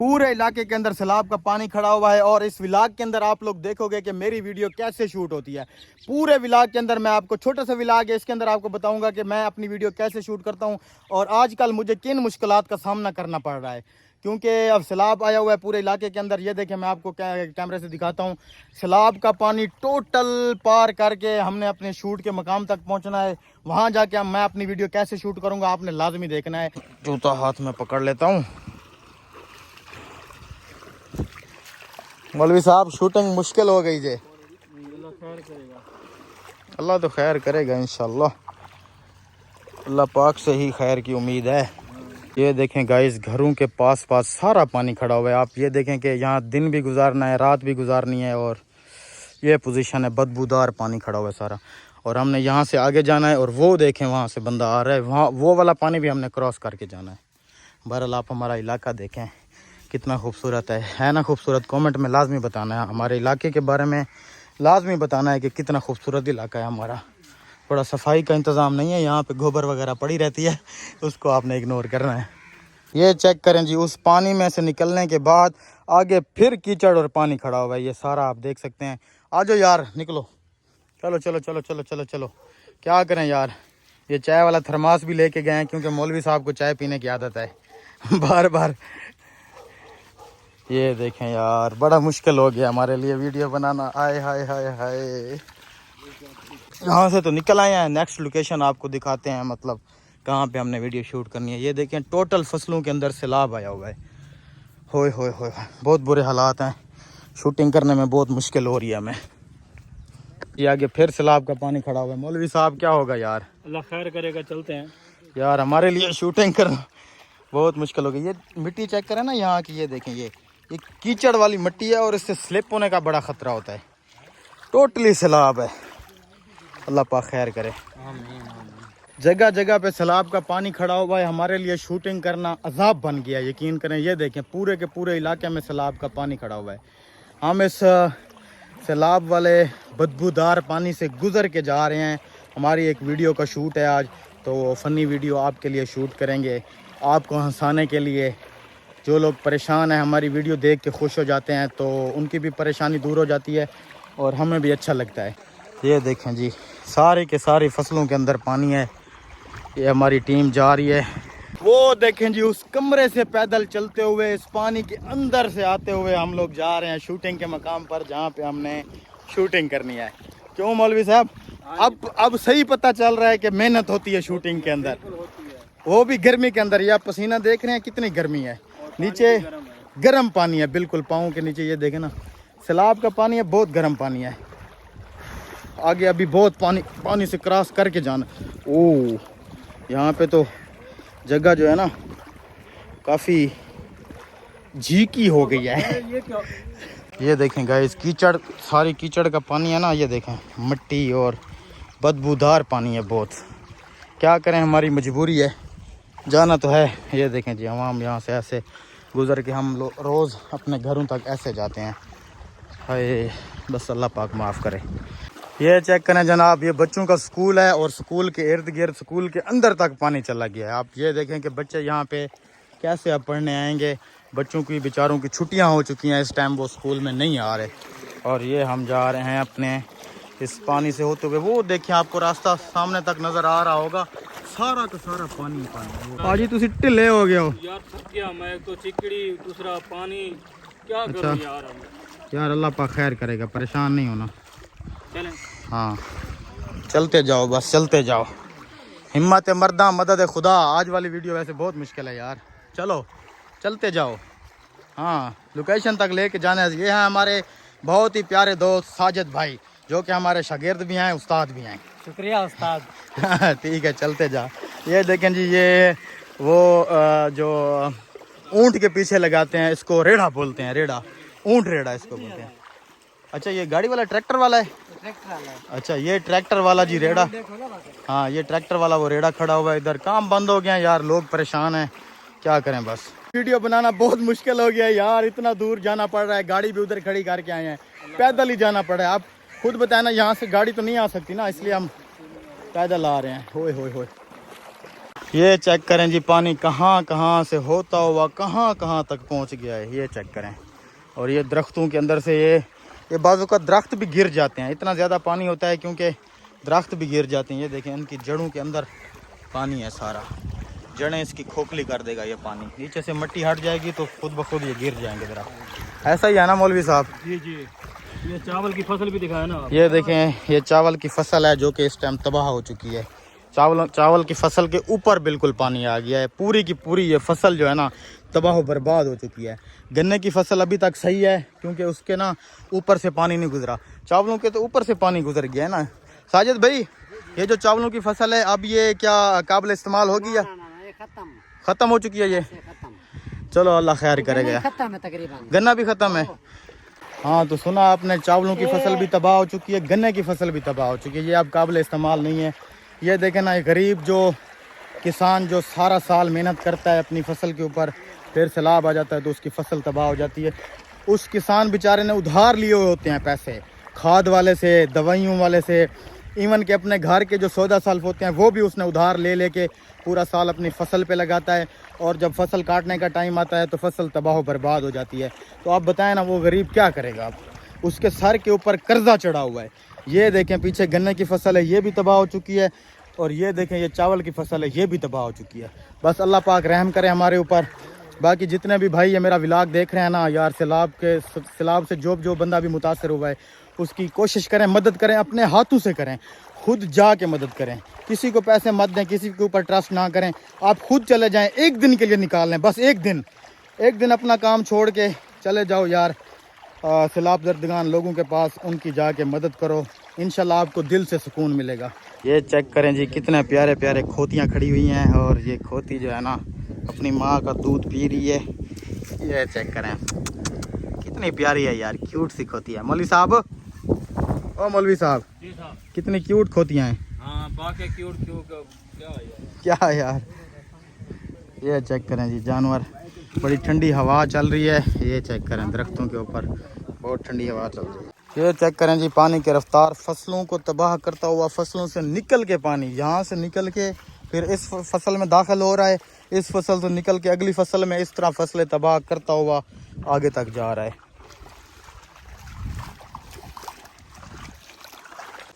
पूरे इलाके के अंदर सैलाब का पानी खड़ा हुआ है और इस विलाग के अंदर आप लोग देखोगे कि मेरी वीडियो कैसे शूट होती है। पूरे विलाग के अंदर मैं आपको, छोटा सा विलाग है, इसके अंदर आपको बताऊंगा कि मैं अपनी वीडियो कैसे शूट करता हूं और आजकल मुझे किन मुश्किलात का सामना करना पड़ रहा है, क्योंकि अब सैलाब आया हुआ है पूरे इलाके के अंदर। ये देखें, मैं आपको कैमरे से दिखाता हूँ। सैलाब का पानी टोटल पार करके हमने अपने शूट के मकाम तक पहुँचना है। वहाँ जाके मैं अपनी वीडियो कैसे शूट करूँगा आपने लाजमी देखना है। जूता हाथ में पकड़ लेता हूँ। मौलवी साहब, शूटिंग मुश्किल हो गई जे। अल्लाह तो खैर करेगा इंशाल्लाह। अल्लाह पाक से ही खैर की उम्मीद है। ये देखें गाइस, घरों के पास पास सारा पानी खड़ा हुआ है। आप ये देखें कि यहाँ दिन भी गुजारना है, रात भी गुजारनी है और ये पोजीशन है, बदबूदार पानी खड़ा हुआ है सारा। और हमने यहाँ से आगे जाना है और वो देखें वहाँ से बंदा आ रहा है, वहाँ वो वाला पानी भी हमने क्रॉस करके जाना है। बहरहाल आप हमारा इलाका देखें कितना खूबसूरत है ना खूबसूरत। कमेंट में लाजमी बताना है, हमारे इलाके के बारे में लाजमी बताना है कि कितना खूबसूरत इलाका है हमारा। थोड़ा सफाई का इंतज़ाम नहीं है, यहाँ पे गोबर वगैरह पड़ी रहती है, उसको आपने इग्नोर करना है। ये चेक करें जी, उस पानी में से निकलने के बाद आगे फिर कीचड़ और पानी खड़ा हुआ है, ये सारा आप देख सकते हैं। आ जाओ यार, निकलो, चलो चलो चलो चलो चलो चलो। क्या करें यार, ये चाय वाला थर्मास भी लेके गए हैं क्योंकि मौलवी साहब को चाय पीने की आदत है बार बार। ये देखें यार, बड़ा मुश्किल हो गया हमारे लिए वीडियो बनाना। आए हाय हाय हाय। यहाँ से तो निकल आए हैं, नेक्स्ट लोकेशन आपको दिखाते हैं, मतलब कहाँ पे हमने वीडियो शूट करनी है। ये देखें, टोटल फसलों के अंदर सैलाब आया हुआ है। होए होए होए, बहुत बुरे हालात हैं, शूटिंग करने में बहुत मुश्किल हो रही है हमें। ये आगे फिर सैलाब का पानी खड़ा हुआ है। मौलवी साहब क्या होगा यार? अल्लाह खैर करेगा, चलते हैं यार हमारे लिए शूटिंग करना बहुत मुश्किल हो गई। ये मिट्टी चेक करें ना यहाँ की, ये देखें, ये कीचड़ वाली मिट्टी है और इससे स्लिप होने का बड़ा ख़तरा होता है। टोटली सैलाब है, अल्लाह पाक खैर करे। जगह जगह पे सैलाब का पानी खड़ा हुआ है, हमारे लिए शूटिंग करना अजाब बन गया, यकीन करें। ये देखें, पूरे के पूरे इलाके में सैलाब का पानी खड़ा हुआ है। हम इस सैलाब वाले बदबूदार पानी से गुज़र के जा रहे हैं। हमारी एक वीडियो का शूट है आज, तो फ़नी वीडियो आपके लिए शूट करेंगे, आपको हंसाने के लिए। जो लोग परेशान हैं, हमारी वीडियो देख के खुश हो जाते हैं, तो उनकी भी परेशानी दूर हो जाती है और हमें भी अच्छा लगता है। ये देखें जी, सारी के सारी फसलों के अंदर पानी है। ये हमारी टीम जा रही है। वो देखें जी, उस कमरे से पैदल चलते हुए इस पानी के अंदर से आते हुए हम लोग जा रहे हैं शूटिंग के मकाम पर, जहाँ पे हमने शूटिंग करनी है। क्यों मौलवी साहब, अब सही पता चल रहा है कि मेहनत होती है शूटिंग के अंदर, वो भी गर्मी के अंदर। ये आप पसीना देख रहे हैं कितनी गर्मी है, नीचे गर्म पानी है बिल्कुल पाँव के नीचे। ये देखें ना, सैलाब का पानी है, बहुत गर्म पानी है। आगे अभी बहुत पानी से क्रॉस करके जाना। ओह, यहाँ पे तो जगह जो है ना काफ़ी झीकी हो गई है। ये देखें गाइस, कीचड़, सारी कीचड़ का पानी है ना, ये देखें, मिट्टी और बदबूदार पानी है बहुत। क्या करें, हमारी मजबूरी है, जाना तो है। ये देखें जी, हम यहाँ से ऐसे गुज़र के हम लोग रोज़ अपने घरों तक ऐसे जाते हैं। हाय, बस अल्लाह पाक माफ़ करे। ये चेक करें जनाब, ये बच्चों का स्कूल है और स्कूल के इर्द गिर्द, स्कूल के अंदर तक पानी चला गया है। आप ये देखें कि बच्चे यहाँ पे कैसे अब पढ़ने आएंगे। बच्चों की बेचारों की छुट्टियाँ हो चुकी हैं, इस टाइम वो स्कूल में नहीं आ रहे। और ये हम जा रहे हैं अपने इस पानी से होते हुए। वो देखिए, आपको रास्ता सामने तक नज़र आ रहा होगा, सारा का सारा पानी पानी। आज ही तुम ढिले हो गए हो यार, थक गया मैं तो, चिकड़ी दूसरा पानी, क्या करूं यार अल्लाह पाक खैर करेगा, परेशान नहीं होना। चलें। हाँ, चलते जाओ, बस चलते जाओ। हिम्मत मर्दा मदद खुदा। आज वाली वीडियो वैसे बहुत मुश्किल है यार, चलो चलते जाओ। हाँ, लोकेशन तक लेके जाना है। ये हैं हमारे बहुत ही प्यारे दोस्त साजिद भाई, जो कि हमारे शागिर्द भी हैं, उस्ताद भी हैं। शुक्रिया उस्ताद। ठीक है, चलते जा। ये देखें जी, ये वो जो ऊँट के पीछे लगाते हैं, इसको रेड़ा बोलते हैं, रेड़ा, ऊँट रेड़ा इसको बोलते हैं। अच्छा, ये गाड़ी वाला ट्रैक्टर वाला है? ट्रैक्टर वाला है। अच्छा, ये ट्रैक्टर वाला जी रेड़ा। हाँ, ये ट्रैक्टर वाला वो रेड़ा खड़ा हुआ है इधर। काम बंद हो गया यार, लोग परेशान हैं, क्या करें। बस वीडियो बनाना बहुत मुश्किल हो गया है यार, इतना दूर जाना पड़ रहा है। गाड़ी भी उधर खड़ी करके आए हैं, पैदल ही जाना पड़ा है। आप खुद बताए ना, यहाँ से गाड़ी तो नहीं आ सकती ना, इसलिए हम पैदल आ रहे हैं। होए होए होए, ये चेक करें जी, पानी कहाँ कहाँ से होता हुआ कहाँ कहाँ तक पहुँच गया है, ये चेक करें। और ये दरख्तों के अंदर से ये बाजू का दरख्त भी गिर जाते हैं, इतना ज़्यादा पानी होता है क्योंकि दरख्त भी गिर जाते हैं। ये देखें इनकी जड़ों के अंदर पानी है सारा, जड़ें इसकी खोखली कर देगा ये पानी। नीचे से मिट्टी हट जाएगी तो खुद ब खुद ये गिर जाएंगे दरख्त। ऐसा ही है ना मौलवी साहब? जी जी, ये चावल की फसल भी दिखाया ना आप। ये देखें, ये चावल की फसल है जो कि इस टाइम तबाह हो चुकी है। चावल की फसल के ऊपर बिल्कुल पानी आ गया है, पूरी की पूरी ये फसल जो है ना तबाह बर्बाद हो चुकी है। गन्ने की फसल अभी तक सही है क्योंकि उसके ना ऊपर से पानी नहीं गुजरा, चावलों के तो ऊपर से पानी गुजर गया है ना। साजिद भाई, ये जो चावलों की फसल है अब ये क्या काबिल इस्तेमाल होगी या ख़त्म हो चुकी है ये? चलो अल्लाह खैर करेगा। खत्म है तकरीबन, गन्ना भी ख़त्म है। हाँ तो सुना आपने, चावलों की फसल भी तबाह हो चुकी है, गन्ने की फसल भी तबाह हो चुकी है, ये अब काबिल इस्तेमाल नहीं है। ये देखें ना, ये गरीब जो किसान जो सारा साल मेहनत करता है अपनी फसल के ऊपर, फिर सैलाब आ जाता है तो उसकी फसल तबाह हो जाती है। उस किसान बेचारे ने उधार लिए हुए होते हैं पैसे, खाद वाले से, दवाइयों वाले से, इवन के अपने घर के जो सौदा साल होते हैं वो भी उसने उधार ले लेके पूरा साल अपनी फसल पे लगाता है। और जब फसल काटने का टाइम आता है तो फसल तबाह बर्बाद हो जाती है। तो आप बताएं ना वो गरीब क्या करेगा? अब उसके सर के ऊपर कर्जा चढ़ा हुआ है। ये देखें पीछे गन्ने की फसल है, ये भी तबाह हो चुकी है। और ये देखें ये चावल की फसल है, ये भी तबाह हो चुकी है। बस अल्लाह पाक रहम करे हमारे ऊपर। बाकी जितने भी भाई ये मेरा व्लॉग देख रहे हैं ना यार, सैलाब से जो बंदा भी मुतासर हुआ है उसकी कोशिश करें, मदद करें, अपने हाथों से करें, खुद जाके मदद करें। किसी को पैसे मत दें, किसी के ऊपर ट्रस्ट ना करें, आप खुद चले जाएं, एक दिन के लिए निकाल लें, बस एक दिन अपना काम छोड़ के चले जाओ यार सैलाब ज़रदगान लोगों के पास, उनकी जाके मदद करो, इंशाल्लाह आपको दिल से सुकून मिलेगा। ये चेक करें जी, कितने प्यारे प्यारे खोतियाँ खड़ी हुई हैं और ये खोती जो है ना अपनी माँ का दूध पी रही है। ये चेक करें कितनी प्यारी है यार, क्यूट सी खोती है। मौलवी साहब, ओ मौलवी साहब, जी साहब, कितनी क्यूट खोतियाँ हैं। हाँ बाकी क्यूट क्या है यार? क्या यार, ये चेक करें जी जानवर, बड़ी ठंडी हवा चल रही है। ये चेक करें दरख्तों के ऊपर बहुत ठंडी हवा चल रही है। ये चेक करें जी पानी की रफ्तार, फसलों को तबाह करता हुआ, फसलों से निकल के पानी यहाँ से निकल के फिर इस फसल में दाखिल हो रहा है, इस फसल से निकल के अगली फसल में, इस तरह फसलें तबाह करता हुआ आगे तक जा रहा है।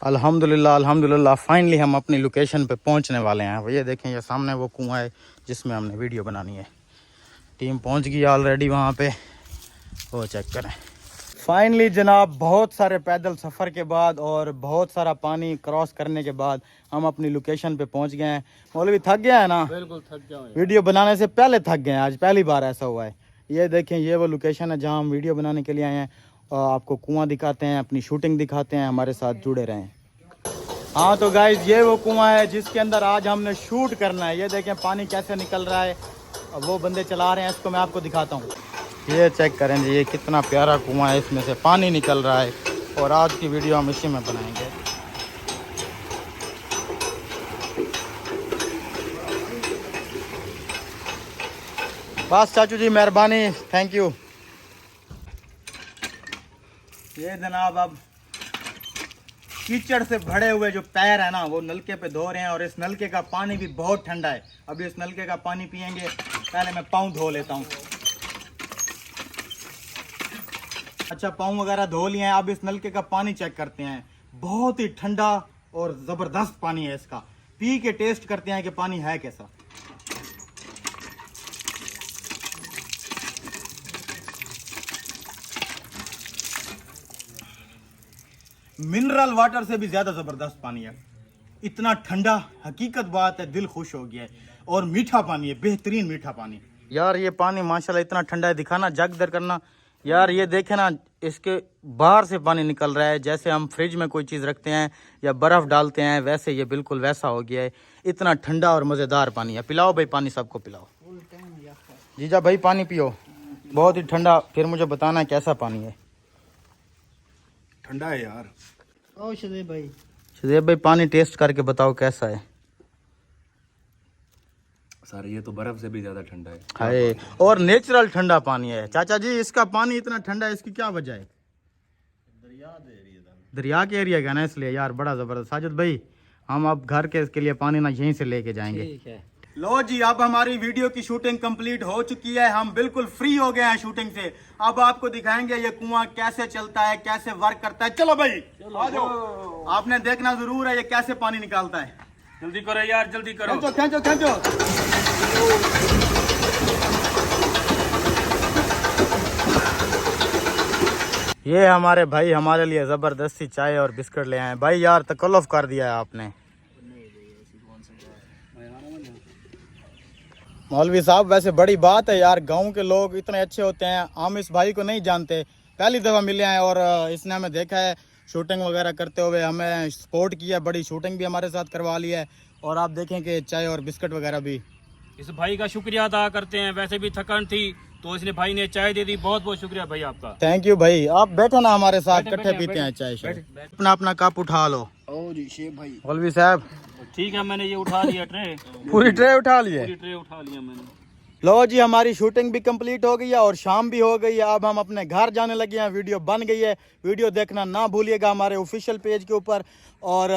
अल्हम्दुलिल्लाह अल्हम्दुलिल्लाह, फाइनली हम अपनी लोकेशन पे पहुंचने वाले हैं। ये देखें ये सामने वो कुआं है जिसमें हमने वीडियो बनानी है। टीम पहुंच गई ऑलरेडी वहाँ पे, वो चेक करें। फाइनली जनाब, बहुत सारे पैदल सफ़र के बाद और बहुत सारा पानी क्रॉस करने के बाद हम अपनी लोकेशन पे पहुंच गए हैं। मौलवी थक गया है ना? बिल्कुल थक जाओ। वीडियो बनाने से पहले थक गए हैं, आज पहली बार ऐसा हुआ है। ये देखें ये वो लोकेशन है जहाँ हम वीडियो बनाने के लिए आए हैं। आपको कुआं दिखाते हैं, अपनी शूटिंग दिखाते हैं, हमारे साथ जुड़े रहें। हाँ तो गाइज ये वो कुआं है जिसके अंदर आज हमने शूट करना है। ये देखें पानी कैसे निकल रहा है, अब वो बंदे चला रहे हैं, इसको मैं आपको दिखाता हूँ। ये चेक करें जी, ये कितना प्यारा कुआं है, इसमें से पानी निकल रहा है और आज की वीडियो हम इसी में बनाएंगे। बस चाचू जी मेहरबानी, थैंक यू। ये जनाब अब कीचड़ से भरे हुए जो पैर है ना वो नलके पे धो रहे हैं और इस नलके का पानी भी बहुत ठंडा है। अभी इस नलके का पानी पियेंगे, पहले मैं पाँव धो लेता हूँ। अच्छा पाँव वगैरह धो लिए हैं, अब इस नलके का पानी चेक करते हैं। बहुत ही ठंडा और ज़बरदस्त पानी है इसका, पी के टेस्ट करते हैं कि पानी है कैसा। मिनरल वाटर से भी ज़्यादा ज़बरदस्त पानी है, इतना ठंडा, हकीकत बात है, दिल खुश हो गया है। और मीठा पानी है, बेहतरीन मीठा पानी यार। ये पानी माशाल्लाह इतना ठंडा है, दिखाना जग दर करना यार। ये देखे ना, इसके बाहर से पानी निकल रहा है, जैसे हम फ्रिज में कोई चीज़ रखते हैं या बर्फ़ डालते हैं वैसे ये बिल्कुल वैसा हो गया है। इतना ठंडा और मज़ेदार पानी है। पिलाओ भाई पानी, सबको पिलाओ। जीजा भाई पानी पियो, बहुत ही ठंडा, फिर मुझे बताना कैसा पानी है। ठंडा है यार। ओ शदेब भाई, शदेब भाई पानी टेस्ट करके बताओ कैसा है। सर ये तो बर्फ से भी ज्यादा ठंडा है। हाय, और नेचुरल ठंडा पानी है। चाचा जी इसका पानी इतना ठंडा है, इसकी क्या वजह है? दरिया के एरिया का ना, इसलिए यार बड़ा ज़बरदस्त। साजिद भाई हम अब घर के इसके लिए पानी ना यहीं से लेके जाएंगे। ठीक है। लो जी, अब हमारी वीडियो की शूटिंग कंप्लीट हो चुकी है। हम बिल्कुल फ्री हो गए हैं शूटिंग से। अब आपको दिखाएंगे ये कुआं कैसे चलता है, कैसे वर्क करता है। चलो भाई आ जाओ, आपने देखना जरूर है ये कैसे पानी निकालता है। जल्दी करो यार, जल्दी करो। खींचो खींचो खींचो। ये हमारे भाई हमारे लिए जबरदस्ती चाय और बिस्किट ले आए भाई। यार तकल्लुफ कर दिया है आपने। मौलवी साहब वैसे बड़ी बात है यार, गांव के लोग इतने अच्छे होते हैं। हम इस भाई को नहीं जानते, पहली दफ़ा मिले हैं और इसने हमें देखा है शूटिंग वगैरह करते हुए, हमें सपोर्ट किया, बड़ी शूटिंग भी हमारे साथ करवा ली है। और आप देखें कि चाय और बिस्किट वगैरह भी। इस भाई का शुक्रिया अदा करते हैं। वैसे भी थकान थी तो इसने भाई ने चाय दे दी। बहुत बहुत शुक्रिया भाई आपका। थैंक यू भाई। आप बैठो ना हमारे साथ, बैठे, इकट्ठे बैठे, पीते हैं बैठे, चाय। बैठे। अपना अपना कप उठा लो। ओ जी शेख भाई। मौलवी साहब ठीक है, मैंने ये उठा लिया ट्रे। पूरी ट्रे उठा लिए। पूरी ट्रे उठा लिया मैंने। लो जी, हमारी शूटिंग भी कंप्लीट हो गई है और शाम भी हो गई है। अब हम अपने घर जाने लगे हैं। वीडियो बन गई है। वीडियो देखना ना भूलिएगा हमारे ऑफिशियल पेज के ऊपर। और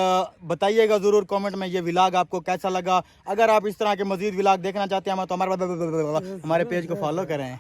बताइएगा ज़रूर कमेंट में ये व्लॉग आपको कैसा लगा। अगर आप इस तरह के मज़ीद व्लॉग देखना चाहते हैं तो हमारे पेज को फॉलो करें।